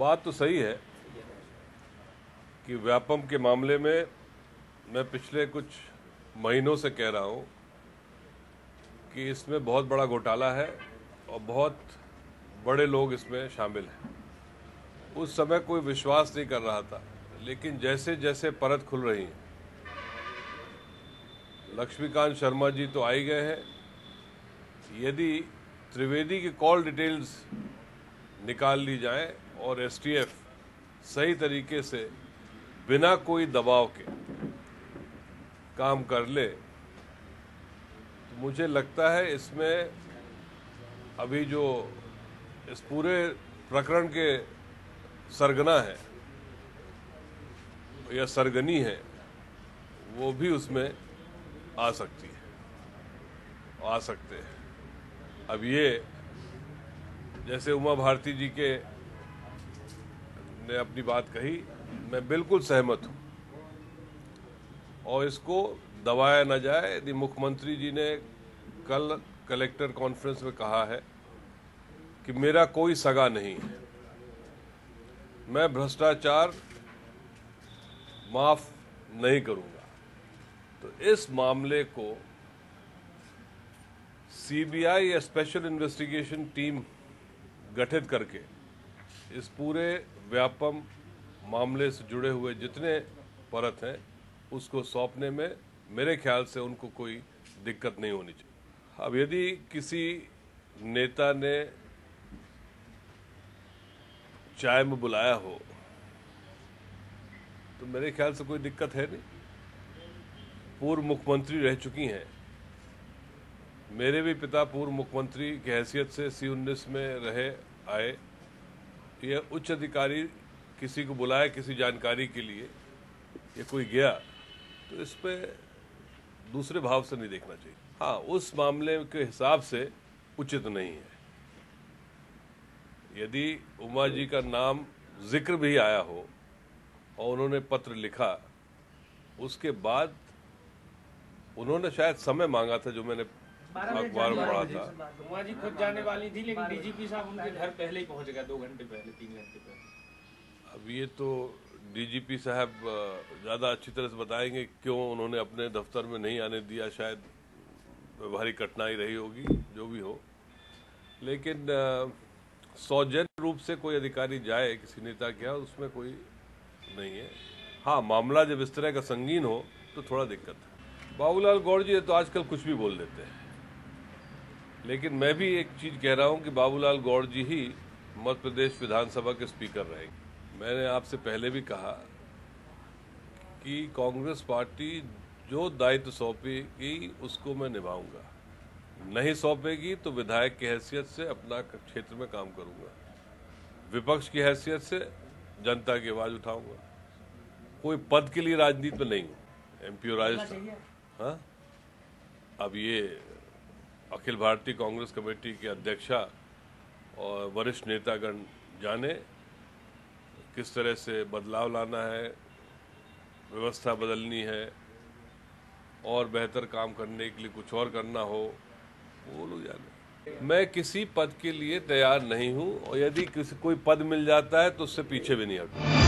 बात तो सही है कि व्यापम के मामले में मैं पिछले कुछ महीनों से कह रहा हूं कि इसमें बहुत बड़ा घोटाला है और बहुत बड़े लोग इसमें शामिल हैं। उस समय कोई विश्वास नहीं कर रहा था, लेकिन जैसे जैसे परत खुल रही है, लक्ष्मीकांत शर्मा जी तो आ ही गए हैं। यदि त्रिवेदी की कॉल डिटेल्स निकाल ली जाए और एसटीएफ सही तरीके से बिना कोई दबाव के काम कर ले तो मुझे लगता है इसमें अभी जो इस पूरे प्रकरण के सरगना है या सरगनी है वो भी उसमें आ सकती है, आ सकते हैं। अब ये जैसे उमा भारती जी के ने अपनी बात कही, मैं बिल्कुल सहमत हूं और इसको दबाया न जाए। यदि मुख्यमंत्री जी ने कल कलेक्टर कॉन्फ्रेंस में कहा है कि मेरा कोई सगा नहीं है, मैं भ्रष्टाचार माफ नहीं करूंगा, तो इस मामले को सीबीआई या स्पेशल इन्वेस्टिगेशन टीम गठित करके इस पूरे व्यापम मामले से जुड़े हुए जितने परत हैं उसको सौंपने में मेरे ख्याल से उनको कोई दिक्कत नहीं होनी चाहिए। अब यदि किसी नेता ने चाय में बुलाया हो तो मेरे ख्याल से कोई दिक्कत है नहीं। पूर्व मुख्यमंत्री रह चुकी हैं, मेरे भी पिता पूर्व मुख्यमंत्री की हैसियत से C19 में रहे आए। यह उच्च अधिकारी किसी को बुलाए किसी जानकारी के लिए, ये कोई गया तो इस पे दूसरे भाव से नहीं देखना चाहिए। हाँ, उस मामले के हिसाब से उचित नहीं है। यदि उमा जी का नाम जिक्र भी आया हो और उन्होंने पत्र लिखा, उसके बाद उन्होंने शायद समय मांगा था जो मैंने अखबार में पढ़ा था। उमा जी खुद जाने वाली थी, लेकिन डीजीपी साहब उनके घर पहले ही पहुंच गया, 2 घंटे पहले 3 घंटे पहले। अब ये तो डीजीपी साहब ज़्यादा अच्छी तरह से बताएंगे क्यों उन्होंने अपने दफ्तर में नहीं आने दिया। शायद व्यवहारिक कठिनाई रही होगी, जो भी हो, लेकिन सौजन्य रूप से कोई अधिकारी जाए किसी नेता के यहाँ, उसमें कोई नहीं है। हाँ, मामला जब इस तरह का संगीन हो तो थोड़ा दिक्कत है। बाबूलाल गौड़ जी तो आजकल कुछ भी बोल देते हैं, लेकिन मैं भी एक चीज कह रहा हूं कि बाबूलाल गौड़ जी ही मध्य प्रदेश विधानसभा के स्पीकर रहेंगे। मैंने आपसे पहले भी कहा कि कांग्रेस पार्टी जो दायित्व सौंपेगी उसको मैं निभाऊंगा, नहीं सौंपेगी तो विधायक की हैसियत से अपना क्षेत्र में काम करूंगा, विपक्ष की हैसियत से जनता की आवाज उठाऊंगा। कोई पद के लिए राजनीति में नहीं हूं। एमपी और राजस्थान, हाँ, अब ये अखिल भारतीय कांग्रेस कमेटी के अध्यक्षा और वरिष्ठ नेतागण जाने किस तरह से बदलाव लाना है, व्यवस्था बदलनी है और बेहतर काम करने के लिए कुछ और करना हो, वो लोग जाने। मैं किसी पद के लिए तैयार नहीं हूं और यदि किसी कोई पद मिल जाता है तो उससे पीछे भी नहीं हटूंगा।